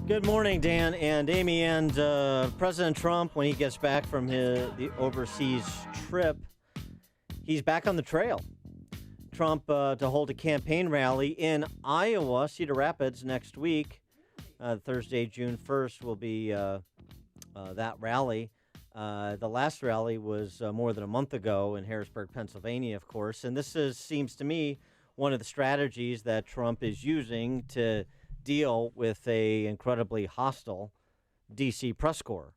Good morning, Dan and Amy. And President Trump, when he gets back from the overseas trip, he's back on the trail. Trump to hold a campaign rally in Iowa, Cedar Rapids, next week. Thursday, June 1st, will be that rally. The last rally was more than a month ago in Harrisburg, Pennsylvania, of course. And this seems to me one of the strategies that Trump is using to deal with a incredibly hostile D.C. press corps,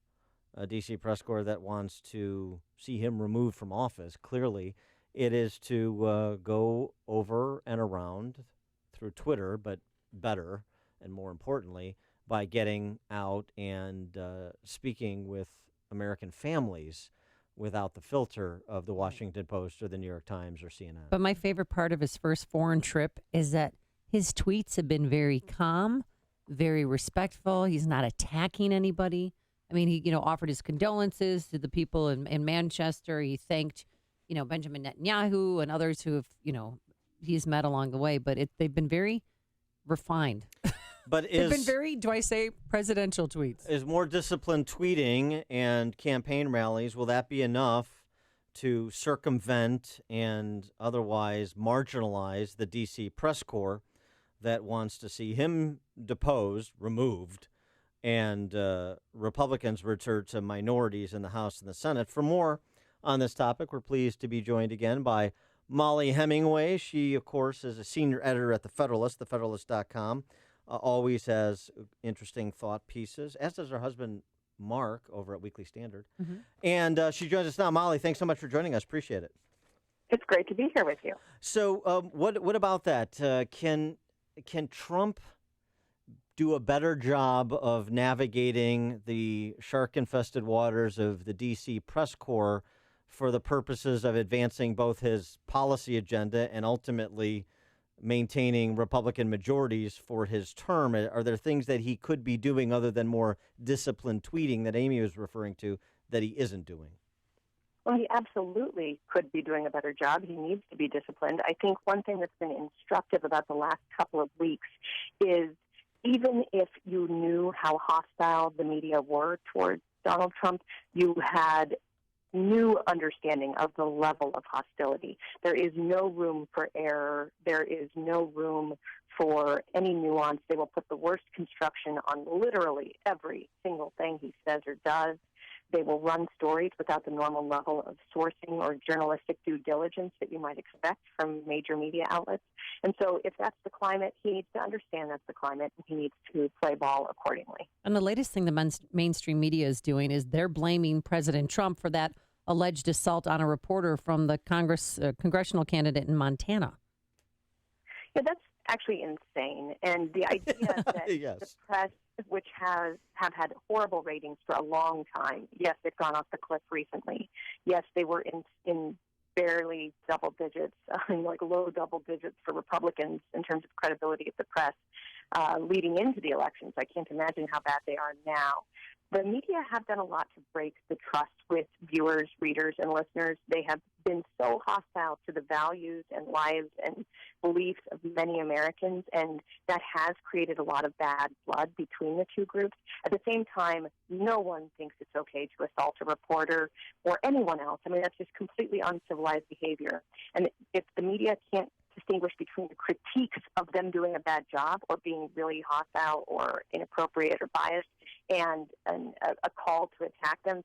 a D.C. press corps that wants to see him removed from office. Clearly, it is to go over and around through Twitter, but better and more importantly, by getting out and speaking with American families without the filter of the Washington Post or the New York Times or CNN. But my favorite part of his first foreign trip is that his tweets have been very calm, very respectful. He's not attacking anybody. I mean, he, offered his condolences to the people in Manchester. He thanked, Benjamin Netanyahu and others who have, he's met along the way. But they've been very refined. But they've been very, do I say, presidential tweets? Is more disciplined tweeting and campaign rallies, will that be enough to circumvent and otherwise marginalize the D.C. press corps that wants to see him deposed, removed, and Republicans return to minorities in the House and the Senate? For more on this topic, we're pleased to be joined again by Mollie Hemingway. She, of course, is a senior editor at The Federalist, thefederalist.com. Always has interesting thought pieces, as does her husband, Mark, over at Weekly Standard. Mm-hmm. And she joins us now. Mollie, thanks so much for joining us. Appreciate it. It's great to be here with you. So what about that? Can Trump do a better job of navigating the shark-infested waters of the D.C. press corps for the purposes of advancing both his policy agenda and ultimately maintaining Republican majorities for his term? Are there things that he could be doing other than more disciplined tweeting that Amy was referring to that he isn't doing? Well, he absolutely could be doing a better job. He needs to be disciplined. I think one thing that's been instructive about the last couple of weeks is even if you knew how hostile the media were towards Donald Trump, you had new understanding of the level of hostility. There is no room for error. There is no room for any nuance. They will put the worst construction on literally every single thing he says or does. They will run stories without the normal level of sourcing or journalistic due diligence that you might expect from major media outlets. And so if that's the climate, he needs to understand that's the climate, and he needs to play ball accordingly. And the latest thing the mainstream media is doing is they're blaming President Trump for that alleged assault on a reporter from the congressional candidate in Montana. Yeah, that's actually insane. And the idea that yes. The press, which have had horrible ratings for a long time, yes, they've gone off the cliff recently. Yes, they were in barely double digits, like low double digits for Republicans in terms of credibility of the press leading into the elections. I can't imagine how bad they are now. The media have done a lot to break the trust with viewers, readers, and listeners. They have been so hostile to the values and lives and beliefs of many Americans, and that has created a lot of bad blood between the two groups. At the same time, no one thinks it's okay to assault a reporter or anyone else. I mean, that's just completely uncivilized behavior. And if the media can't distinguish between the critiques of them doing a bad job or being really hostile or inappropriate or biased and a call to attack them,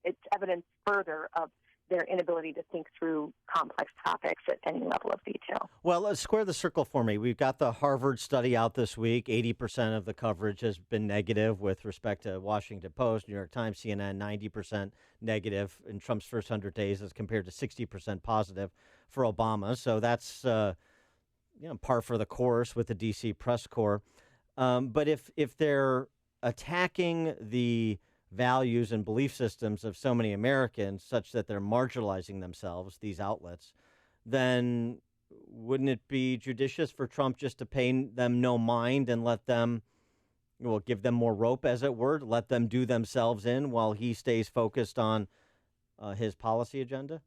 it's evidence further of their inability to think through complex topics at any level of detail. Well, let's square the circle for me. We've got the Harvard study out this week. 80% of the coverage has been negative with respect to Washington Post, New York Times, CNN, 90% negative in Trump's first 100 days as compared to 60% positive for Obama. So that's par for the course with the D.C. press corps. But if they're attacking the values and belief systems of so many Americans such that they're marginalizing themselves, these outlets, then wouldn't it be judicious for Trump just to pay them no mind and let them, give them more rope, as it were, let them do themselves in while he stays focused on his policy agenda?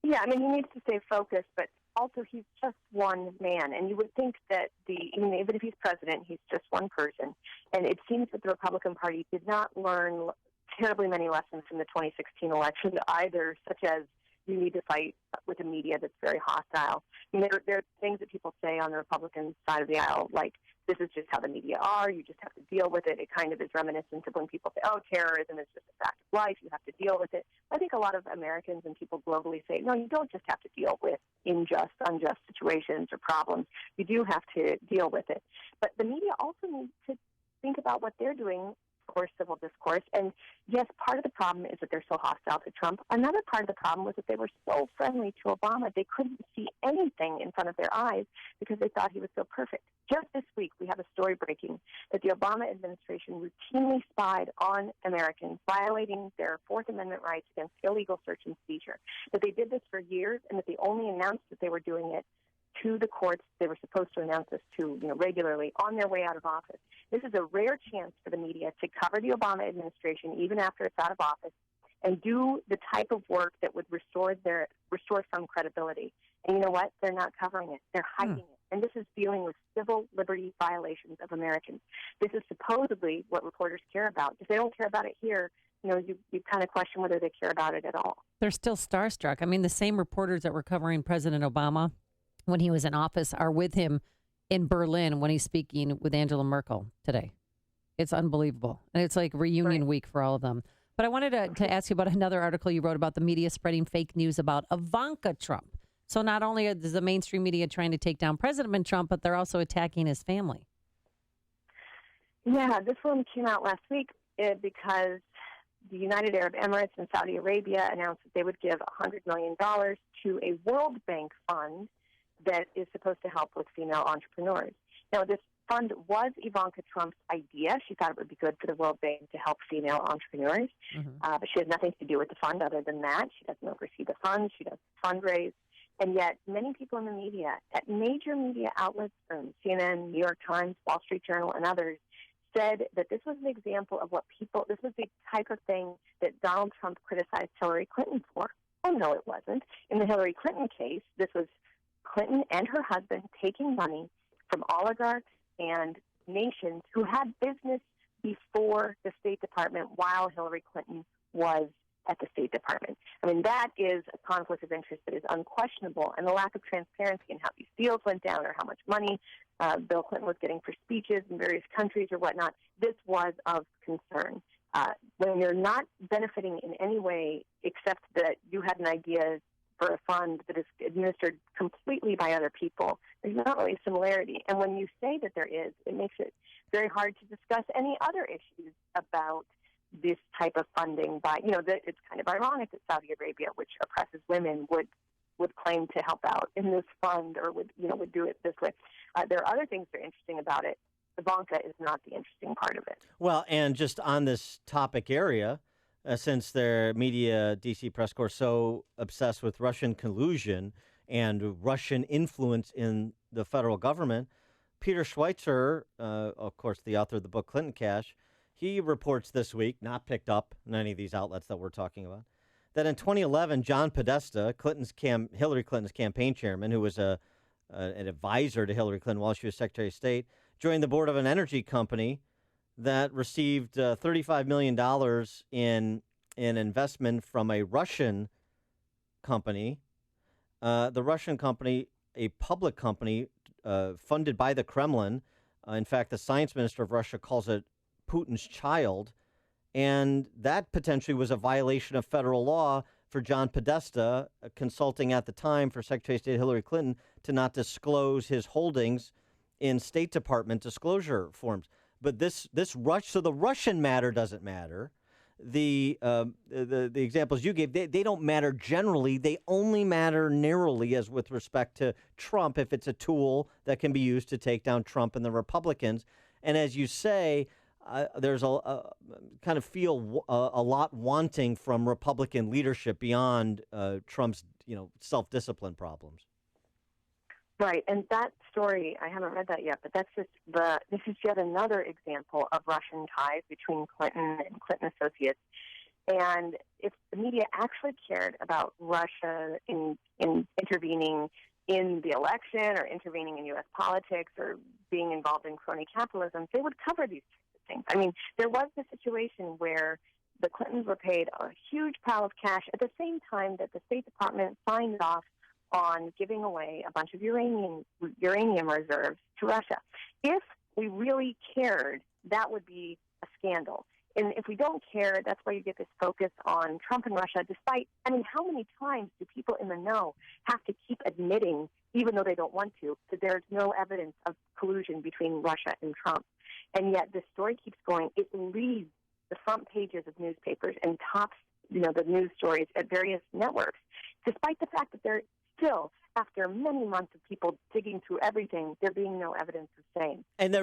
Yeah, I mean, he needs to stay focused, but also he's just one man, and you would think that even if he's president, he's just one person. And it seems that the Republican Party did not learn terribly many lessons from the 2016 election either, such as you need to fight with a media that's very hostile. There are things that people say on the Republican side of the aisle, like, this is just how the media are, you just have to deal with it. It kind of is reminiscent of when people say, oh, terrorism is just a fact of life, you have to deal with it. I think a lot of Americans and people globally say, no, you don't just have to deal with unjust situations or problems. You do have to deal with it. But the media also needs to think about what they're doing for civil discourse. And yes, part of the problem is that they're so hostile to Trump. Another part of the problem was that they were so friendly to Obama, they couldn't see anything in front of their eyes because they thought he was so perfect. Just this week, we have a story breaking that the Obama administration routinely spied on Americans, violating their Fourth Amendment rights against illegal search and seizure, that they did this for years and that they only announced that they were doing it to the courts. They were supposed to announce this to, regularly on their way out of office. This is a rare chance for the media to cover the Obama administration even after it's out of office and do the type of work that would restore some credibility. And you know what? They're not covering it. They're hiding it. And this is dealing with civil liberty violations of Americans. This is supposedly what reporters care about. If they don't care about it here, you kind of question whether they care about it at all. They're still starstruck. I mean, the same reporters that were covering President Obama when he was in office are with him in Berlin when he's speaking with Angela Merkel today. It's unbelievable. And it's like reunion week for all of them. But I wanted to ask you about another article you wrote about the media spreading fake news about Ivanka Trump. So not only is the mainstream media trying to take down President Trump, but they're also attacking his family. Yeah, this one came out last week because the United Arab Emirates and Saudi Arabia announced that they would give $100 million to a World Bank fund that is supposed to help with female entrepreneurs. Now, this fund was Ivanka Trump's idea. She thought it would be good for the World Bank to help female entrepreneurs, but she has nothing to do with the fund other than that. She doesn't oversee the fund. She doesn't fundraise. And yet many people in the media, at major media outlets, from CNN, New York Times, Wall Street Journal, and others, said that this was an example of this was the type of thing that Donald Trump criticized Hillary Clinton for. Oh, no, it wasn't. In the Hillary Clinton case, this was Clinton and her husband taking money from oligarchs and nations who had business before the State Department while Hillary Clinton was at the State Department. I mean, that is a conflict of interest that is unquestionable, and the lack of transparency in how these deals went down or how much money Bill Clinton was getting for speeches in various countries or whatnot, this was of concern. When you're not benefiting in any way except that you had an idea for a fund that is administered completely by other people, there's not really a similarity. And when you say that there is, it makes it very hard to discuss any other issues about this type of funding by, it's kind of ironic that Saudi Arabia, which oppresses women, would claim to help out in this fund or would do it this way. There are other things that are interesting about it. Ivanka is not the interesting part of it. Well, and just on this topic area, since their media D.C. press corps so obsessed with Russian collusion and Russian influence in the federal government, Peter Schweitzer, of course, the author of the book Clinton Cash, he reports this week, not picked up in any of these outlets that we're talking about, that in 2011, John Podesta, Hillary Clinton's campaign chairman, who was an advisor to Hillary Clinton while she was Secretary of State, joined the board of an energy company that received $35 million in investment from a Russian company. The Russian company, a public company funded by the Kremlin. In fact, the science minister of Russia calls it Putin's child. And that potentially was a violation of federal law for John Podesta, consulting at the time for Secretary of State Hillary Clinton, to not disclose his holdings in State Department disclosure forms. But so the Russian matter doesn't matter. The examples you gave, they don't matter generally. They only matter narrowly as with respect to Trump, if it's a tool that can be used to take down Trump and the Republicans. And as you say, there's a kind of feel a lot wanting from Republican leadership beyond Trump's self-discipline problems. Right, and that story, I haven't read that yet, but this is yet another example of Russian ties between Clinton and Clinton associates. And if the media actually cared about Russia in intervening in the election or intervening in U.S. politics or being involved in crony capitalism, they would cover these things. I mean, there was the situation where the Clintons were paid a huge pile of cash at the same time that the State Department signed off on giving away a bunch of uranium reserves to Russia. If we really cared, that would be a scandal. And if we don't care, that's why you get this focus on Trump and Russia, despite, I mean, how many times do people in the know have to keep admitting, even though they don't want to, that there's no evidence of collusion between Russia and Trump? And yet this story keeps going. It leads the front pages of newspapers and tops, the news stories at various networks, despite the fact that they're still, after many months of people digging through everything, there being no evidence of same. And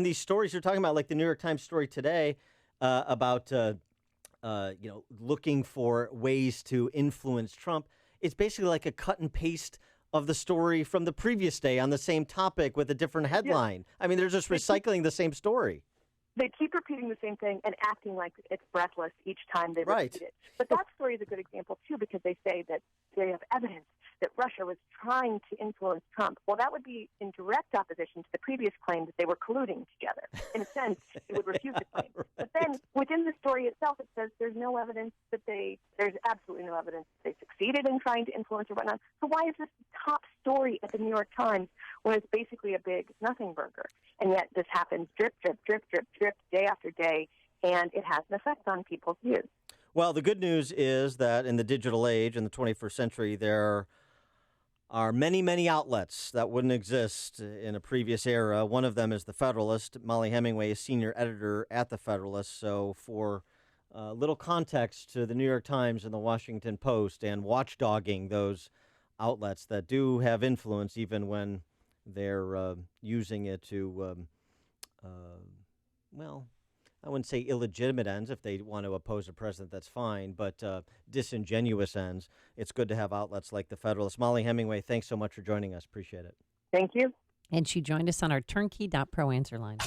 these stories you're talking about, like the New York Times story today about looking for ways to influence Trump, it's basically like a cut and paste of the story from the previous day on the same topic with a different headline. Yeah. I mean, they're just recycling the same story. They keep repeating the same thing and acting like it's breathless each time they repeat it. But that story is a good example, too, because they say that they have evidence that Russia was trying to influence Trump. Well, that would be in direct opposition to the previous claim that they were colluding together. In a sense, it would refute the claim. Right. But then within the story itself, it says there's absolutely no evidence that they succeeded in trying to influence or whatnot. So why is this top story at the New York Times when it's basically a big nothing burger? And yet this happens drip, drip, drip, drip, drip, day after day, and it has an effect on people's views. Well, the good news is that in the digital age, in the 21st century, there are many, many outlets that wouldn't exist in a previous era. One of them is The Federalist. Mollie Hemingway is senior editor at The Federalist. So for little context to the New York Times and the Washington Post and watchdogging those outlets that do have influence even when they're using it to, I wouldn't say illegitimate ends. If they want to oppose a president, that's fine. But disingenuous ends, it's good to have outlets like The Federalist. Mollie Hemingway, thanks so much for joining us. Appreciate it. Thank you. And she joined us on our turnkey.pro answer line.